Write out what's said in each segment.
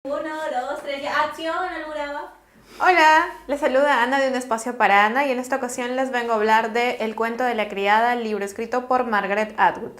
Uno, dos, tres, ya. Acción, Alburaba. Hola, les saluda Ana de Un Espacio para Ana y en esta ocasión les vengo a hablar de El cuento de la criada, libro escrito por Margaret Atwood.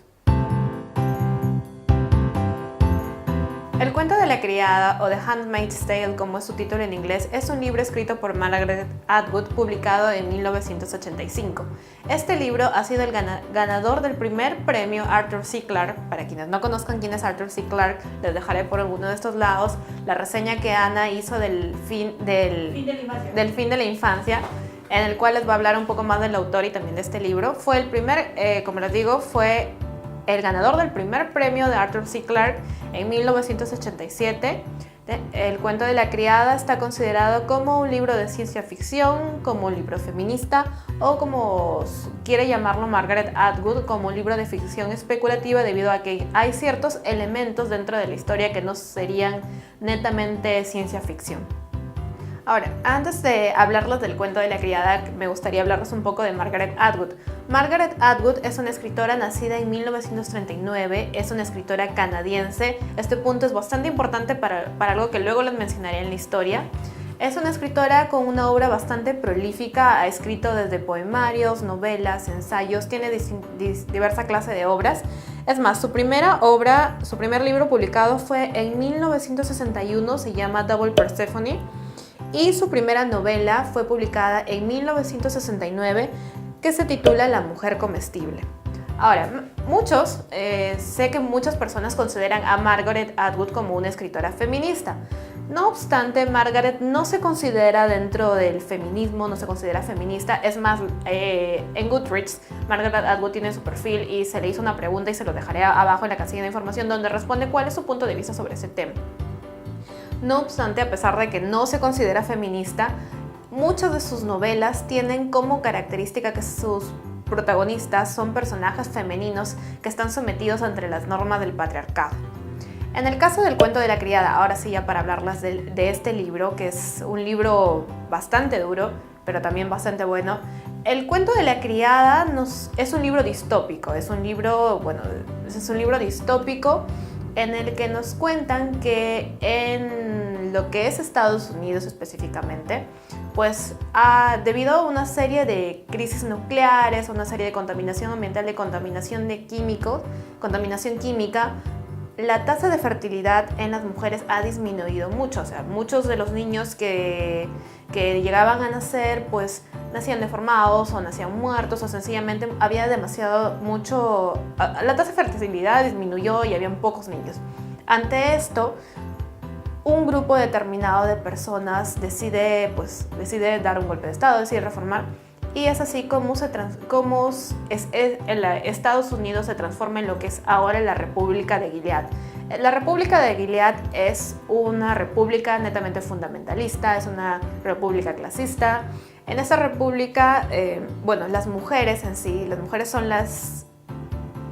El cuento de la criada, o The Handmaid's Tale como es su título en inglés, es un libro escrito por Margaret Atwood publicado en 1985. Este libro ha sido el ganador del primer premio Arthur C. Clarke. Para quienes no conozcan quién es Arthur C. Clarke, les dejaré por alguno de estos lados la reseña que Ana hizo del fin de la infancia, en el cual les va a hablar un poco más del autor y también de este libro. Fue el primer, como les digo, fue el ganador del primer premio de Arthur C. Clarke en 1987. El cuento de la criada está considerado como un libro de ciencia ficción, como un libro feminista o como quiere llamarlo Margaret Atwood, como un libro de ficción especulativa debido a que hay ciertos elementos dentro de la historia que no serían netamente ciencia ficción. Ahora, antes de hablarles del cuento de la criada, me gustaría hablarles un poco de Margaret Atwood. Margaret Atwood es una escritora nacida en 1939, es una escritora canadiense. Este punto es bastante importante para algo que luego les mencionaré en la historia. Es una escritora con una obra bastante prolífica, ha escrito desde poemarios, novelas, ensayos, tiene diversa clase de obras. Es más, su primer libro publicado fue en 1961, se llama Double Persephone. Y su primera novela fue publicada en 1969, que se titula La mujer comestible. Ahora, sé que muchas personas consideran a Margaret Atwood como una escritora feminista. No obstante, Margaret no se considera dentro del feminismo, no se considera feminista. Es más, en Goodreads, Margaret Atwood tiene su perfil y se le hizo una pregunta y se lo dejaré abajo en la casilla de información donde responde cuál es su punto de vista sobre ese tema. No obstante, a pesar de que no se considera feminista, muchas de sus novelas tienen como característica que sus protagonistas son personajes femeninos que están sometidos ante las normas del patriarcado. En el caso del cuento de la criada, ahora sí ya para hablarles de este libro, que es un libro bastante duro, pero también bastante bueno. El cuento de la criada es un libro distópico, es un libro distópico en el que nos cuentan que en lo que es Estados Unidos específicamente, pues debido a una serie de crisis nucleares, una serie de contaminación ambiental, de contaminación química, la tasa de fertilidad en las mujeres ha disminuido mucho. O sea, muchos de los niños que llegaban a nacer, pues nacían deformados o nacían muertos o sencillamente había la tasa de fertilidad disminuyó y habían pocos niños. Ante esto, un grupo determinado de personas decide dar un golpe de estado, decide reformar, y es así como Estados Unidos se transforma en lo que es ahora la República de Gilead. La República de Gilead es una república netamente fundamentalista, es una república clasista. En esa república, las mujeres son las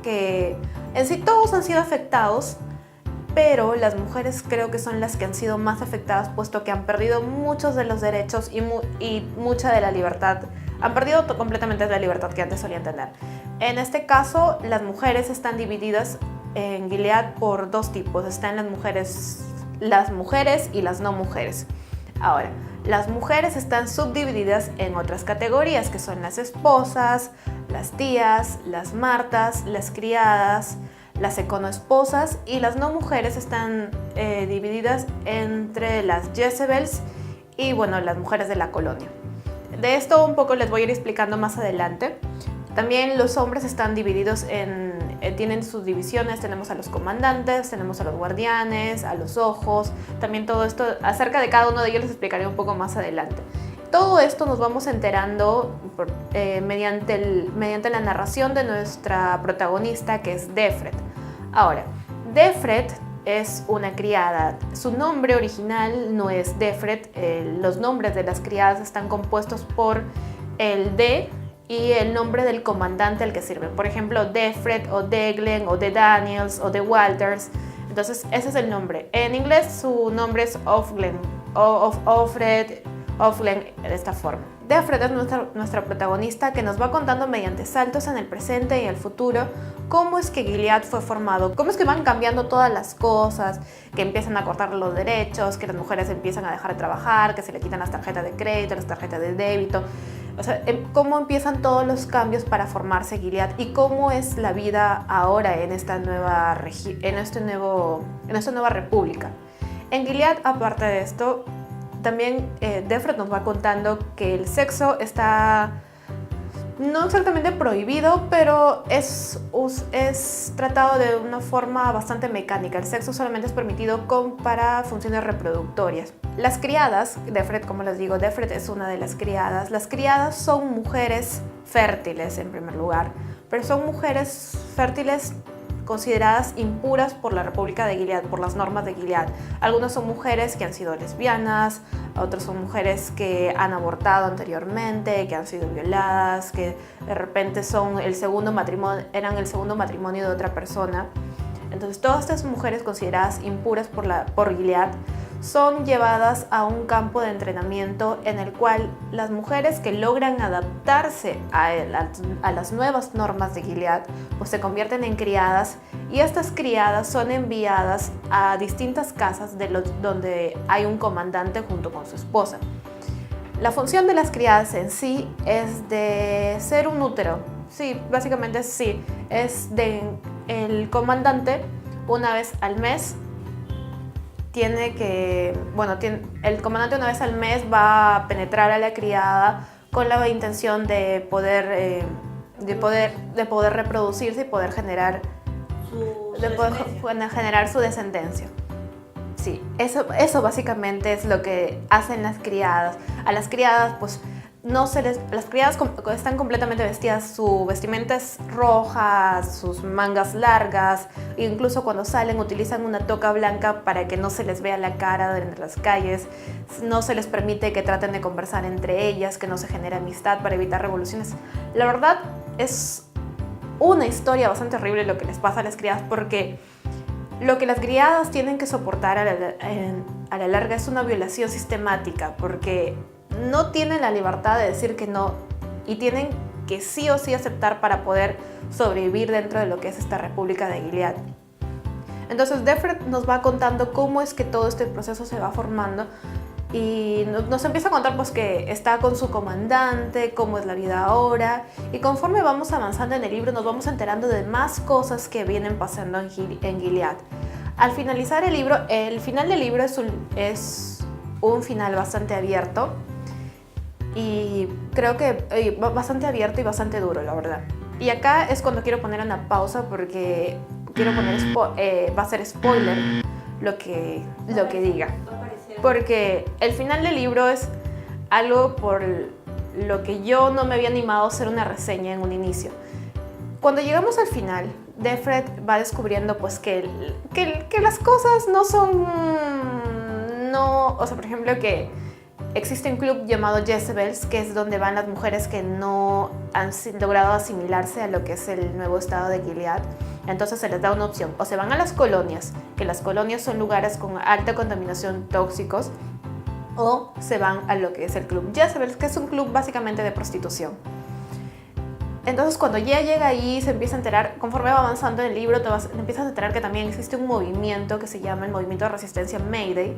que en sí todos han sido afectados, pero las mujeres creo que son las que han sido más afectadas, puesto que han perdido muchos de los derechos y mucha de la libertad. Han perdido completamente la libertad que antes solían tener. En este caso, las mujeres están divididas en Gilead por dos tipos. Están las mujeres y las no mujeres. Ahora, las mujeres están subdivididas en otras categorías, que son las esposas, las tías, las martas, las criadas, las econoesposas, y las no mujeres están divididas entre las Jezebels y las mujeres de la colonia. De esto un poco les voy a ir explicando más adelante. También los hombres están divididos tienen sus divisiones, tenemos a los comandantes, tenemos a los guardianes, a los ojos, también todo esto, acerca de cada uno de ellos les explicaré un poco más adelante. Todo esto nos vamos enterando mediante la narración de nuestra protagonista, que es Defred. Ahora, Defred es una criada. Su nombre original no es Defred. Los nombres de las criadas están compuestos por el de y el nombre del comandante al que sirven. Por ejemplo, Defred o Deglen o de Daniels o de Walters. Entonces ese es el nombre. En inglés su nombre es Ofred Offlen de esta forma. Defred es nuestra protagonista que nos va contando mediante saltos en el presente y el futuro cómo es que Gilead fue formado, cómo es que van cambiando todas las cosas, que empiezan a cortar los derechos, que las mujeres empiezan a dejar de trabajar, que se le quitan las tarjetas de crédito, las tarjetas de débito. O sea, cómo empiezan todos los cambios para formarse Gilead y cómo es la vida ahora en esta nueva república. En Gilead, aparte de esto, también Defred nos va contando que el sexo está no exactamente prohibido, pero es tratado de una forma bastante mecánica. El sexo solamente es permitido para funciones reproductorias. Las criadas, Defred, como les digo, Defred es una de las criadas. Las criadas son mujeres fértiles en primer lugar, pero son mujeres fértiles consideradas impuras por la República de Gilead, por las normas de Gilead. Algunas son mujeres que han sido lesbianas, otras son mujeres que han abortado anteriormente, que han sido violadas, que de repente eran el segundo matrimonio de otra persona. Entonces todas estas mujeres consideradas impuras por Gilead son llevadas a un campo de entrenamiento en el cual las mujeres que logran adaptarse a las nuevas normas de Gilead pues se convierten en criadas, y estas criadas son enviadas a distintas casas donde hay un comandante junto con su esposa. La función de las criadas en sí es de ser un útero. Sí, básicamente sí. El comandante una vez al mes el comandante una vez al mes va a penetrar a la criada con la intención de poder reproducirse y poder generar su descendencia. Sí, eso básicamente es lo que hacen las criadas. A las criadas pues las criadas están completamente vestidas, su vestimenta es roja, sus mangas largas, incluso cuando salen utilizan una toca blanca para que no se les vea la cara en las calles, no se les permite que traten de conversar entre ellas, que no se genere amistad para evitar revoluciones. La verdad es una historia bastante horrible lo que les pasa a las criadas, porque lo que las criadas tienen que soportar a la larga es una violación sistemática, porque no tienen la libertad de decir que no y tienen que sí o sí aceptar para poder sobrevivir dentro de lo que es esta República de Gilead. Entonces Defred nos va contando cómo es que todo este proceso se va formando y nos empieza a contar pues que está con su comandante, cómo es la vida ahora, y conforme vamos avanzando en el libro nos vamos enterando de más cosas que vienen pasando en Gilead. Al finalizar el final del libro es un final bastante abierto. Y creo que bastante abierto y bastante duro, la verdad. Y acá es cuando quiero poner una pausa porque quiero poner va a ser spoiler lo que diga. Porque el final del libro es algo por lo que yo no me había animado a hacer una reseña en un inicio. Cuando llegamos al final, Defred va descubriendo pues que las cosas no son... o sea, por ejemplo, que existe un club llamado Jezebels, que es donde van las mujeres que no han logrado asimilarse a lo que es el nuevo estado de Gilead. Entonces se les da una opción: o se van a las colonias, que las colonias son lugares con alta contaminación tóxicos, o se van a lo que es el club Jezebels, que es un club básicamente de prostitución. Entonces cuando ya llega ahí se empieza a enterar, conforme va avanzando en el libro, te empiezas a enterar que también existe un movimiento que se llama el Movimiento de Resistencia Mayday.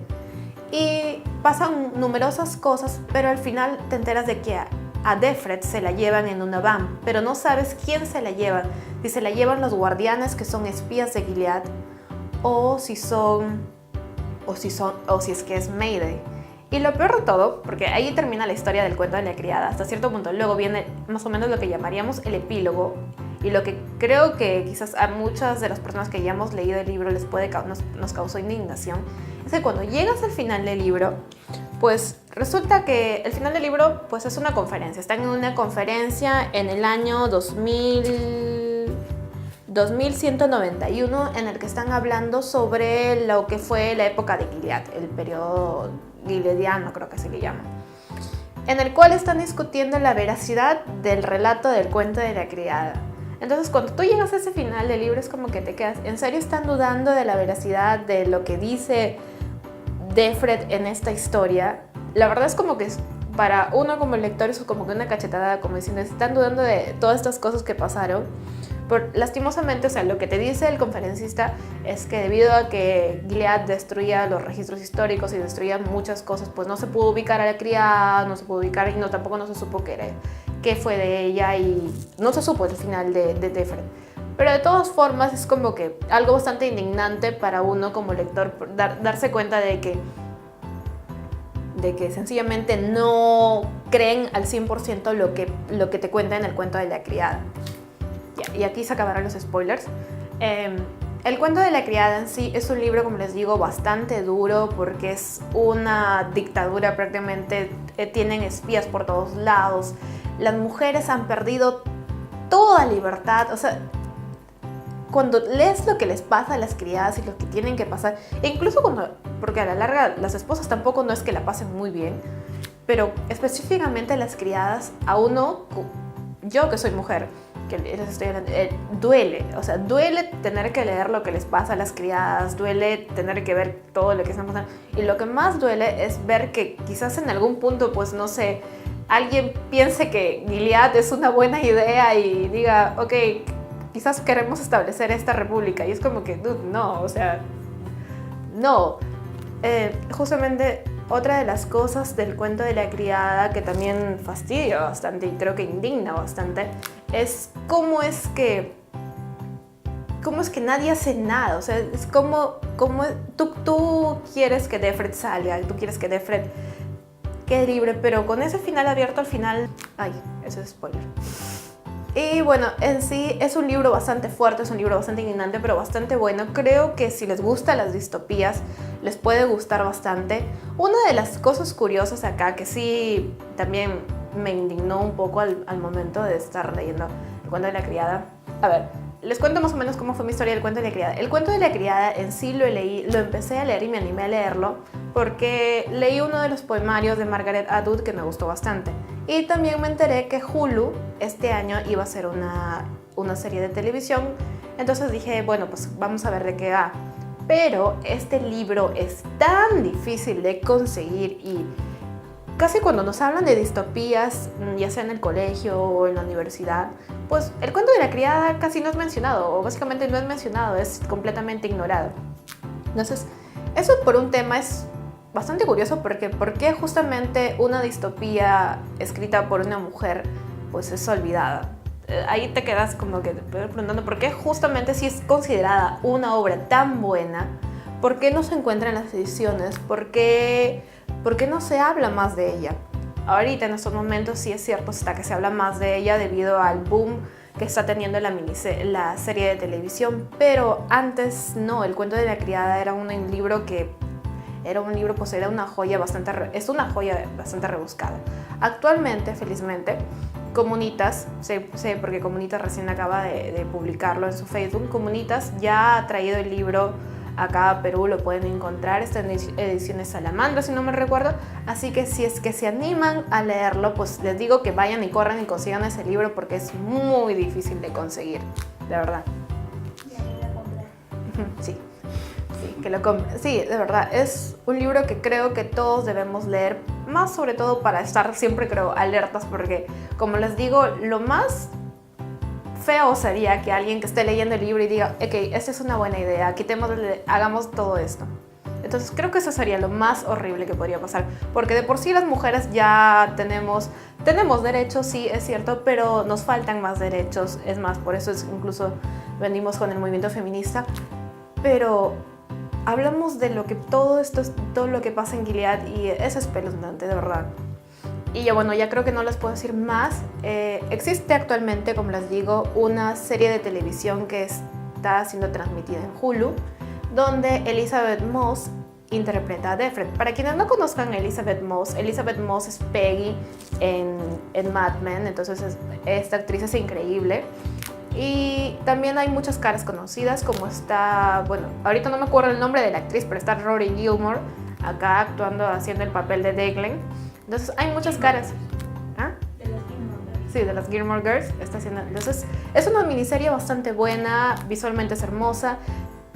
Y pasan numerosas cosas, pero al final te enteras de que a Defred se la llevan en una van, pero no sabes quién se la lleva, si se la llevan los guardianes, que son espías de Gilead, o si es que es Mayday. Y lo peor de todo, porque ahí termina la historia del cuento de la criada hasta cierto punto, luego viene más o menos lo que llamaríamos el epílogo, y lo que creo que quizás a muchas de las personas que hayamos leído el libro nos causó indignación, es que cuando llegas al final del libro, pues resulta que el final del libro pues es una conferencia. Están en una conferencia en el año 2191 en el que están hablando sobre lo que fue la época de Gilead, el periodo gileadiano creo que se le llama, en el cual están discutiendo la veracidad del relato del cuento de la criada. Entonces cuando tú llegas a ese final del libro es como que te quedas, ¿en serio están dudando de la veracidad de lo que dice Defred en esta historia? la verdad es como que para uno como lector es como que una cachetada, como diciendo, están dudando de todas estas cosas que pasaron. Lastimosamente, o sea, lo que te dice el conferencista es que debido a que Gilead destruía los registros históricos y destruía muchas cosas, pues no se pudo ubicar a la criada, no se pudo ubicar y tampoco no se supo qué fue de ella y no se supo el final de Defred. Pero de todas formas es como que algo bastante indignante para uno como lector darse cuenta de que sencillamente no creen al 100% lo que te cuenta en el cuento de la criada. Y aquí se acabaron los spoilers. El cuento de la criada en sí es un libro, como les digo, bastante duro porque es una dictadura prácticamente. Tienen espías por todos lados. Las mujeres han perdido toda libertad. O sea, cuando lees lo que les pasa a las criadas y lo que tienen que pasar, e incluso porque a la larga las esposas tampoco no es que la pasen muy bien, pero específicamente las criadas, a uno, yo que soy mujer, que les estoy hablando, duele, o sea, duele tener que leer lo que les pasa a las criadas, duele tener que ver todo lo que están pasando, y lo que más duele es ver que quizás en algún punto, pues no sé, alguien piense que Gilead es una buena idea y diga, ok, quizás queremos establecer esta república, y es como que, dude, no, o sea, no. Justamente otra de las cosas del cuento de la criada que también fastidia bastante y creo que indigna bastante es cómo es que nadie hace nada. O sea, es como tú quieres que Defred salga, tú quieres que Defred quede libre, pero con ese final abierto al final... Ay, eso es spoiler. Y bueno, en sí es un libro bastante fuerte, es un libro bastante indignante, pero bastante bueno. Creo que si les gustan las distopías, les puede gustar bastante. Una de las cosas curiosas acá, que sí también me indignó un poco al momento de estar leyendo el cuento de la criada. A ver, les cuento más o menos cómo fue mi historia del cuento de la criada. El cuento de la criada en sí lo empecé a leer y me animé a leerlo porque leí uno de los poemarios de Margaret Atwood que me gustó bastante. Y también me enteré que Hulu este año iba a hacer una serie de televisión. Entonces dije, bueno, pues vamos a ver de qué va. Pero este libro es tan difícil de conseguir y casi cuando nos hablan de distopías, ya sea en el colegio o en la universidad, pues el cuento de la criada casi no es mencionado, o básicamente no es mencionado, es completamente ignorado. Entonces, eso por un tema es bastante curioso porque ¿por qué justamente una distopía escrita por una mujer pues es olvidada? Ahí te quedas como que preguntando por qué justamente si es considerada una obra tan buena, ¿por qué no se encuentra en las ediciones? ¿Por qué no se habla más de ella? Ahorita en estos momentos sí es cierto está que se habla más de ella debido al boom que está teniendo la serie de televisión, pero antes no, el cuento de la criada era un libro pues era una joya es una joya bastante rebuscada. Actualmente, felizmente, Comunitas, sé porque Comunitas recién acaba de publicarlo en su Facebook, Comunitas ya ha traído el libro acá a Perú, lo pueden encontrar, está en ediciones Salamandra si no me recuerdo, así que si es que se animan a leerlo, pues les digo que vayan y corran y consigan ese libro porque es muy difícil de conseguir, de verdad. Sí. Sí, que lo compren. Sí, de verdad, es un libro que creo que todos debemos leer, más sobre todo para estar siempre, creo, alertas, porque, como les digo, lo más feo sería que alguien que esté leyendo el libro y diga, ok, esta es una buena idea, hagamos todo esto. Entonces creo que eso sería lo más horrible que podría pasar, porque de por sí las mujeres ya tenemos derechos, sí, es cierto, pero nos faltan más derechos, es más, por eso incluso venimos con el movimiento feminista, pero hablamos de todo lo que pasa en Gilead y es espeluznante, de verdad. Y ya creo que no les puedo decir más. Existe actualmente, como les digo, una serie de televisión que está siendo transmitida en Hulu, donde Elizabeth Moss interpreta a Defred. Para quienes no conozcan a Elizabeth Moss es Peggy en Mad Men, entonces esta actriz es increíble. Y también hay muchas caras conocidas, como está, ahorita no me acuerdo el nombre de la actriz, pero está Rory Gilmore acá haciendo el papel de Declan. Entonces hay muchas caras. ¿Ah? De las Gilmore Girls. Sí, de las Gilmore Girls está haciendo. Entonces es una miniserie bastante buena, visualmente es hermosa.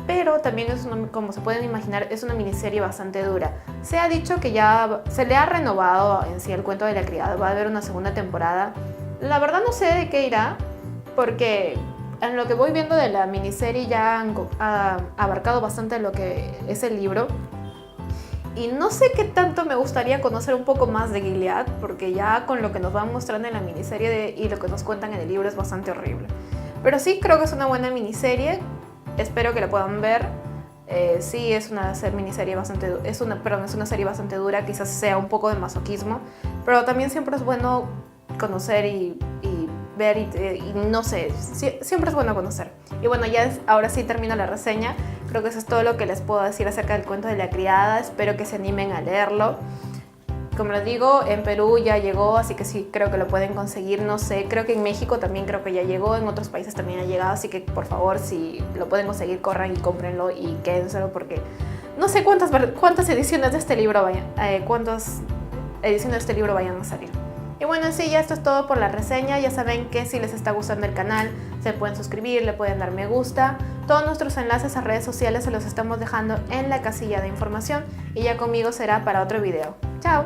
pero también como se pueden imaginar, es una miniserie bastante dura. Se ha dicho que ya se le ha renovado en sí el cuento de la criada, va a haber una segunda temporada. La verdad no sé de qué irá, porque en lo que voy viendo de la miniserie ya ha abarcado bastante lo que es el libro. Y no sé qué tanto me gustaría conocer un poco más de Gilead, porque ya con lo que nos van mostrando en la miniserie y lo que nos cuentan en el libro es bastante horrible. Pero sí creo que es una buena miniserie, espero que la puedan ver. Sí, es una serie bastante dura, quizás sea un poco de masoquismo, pero también siempre es bueno conocer y ver y no sé, siempre es bueno conocer. Y bueno, ahora sí termino la reseña. Creo que eso es todo lo que les puedo decir acerca del cuento de la criada. Espero que se animen a leerlo. Como les digo, en Perú ya llegó, así que sí, creo que lo pueden conseguir. No sé, creo que en México también creo que ya llegó, en otros países también ha llegado, así que por favor, si lo pueden conseguir, corran y cómprenlo y quédenselo, porque no sé cuántas ediciones de este libro vayan a salir. Y bueno, sí, ya esto es todo por la reseña. Ya saben que si les está gustando el canal, se pueden suscribir, le pueden dar me gusta. Todos nuestros enlaces a redes sociales se los estamos dejando en la casilla de información y ya conmigo será para otro video. ¡Chao!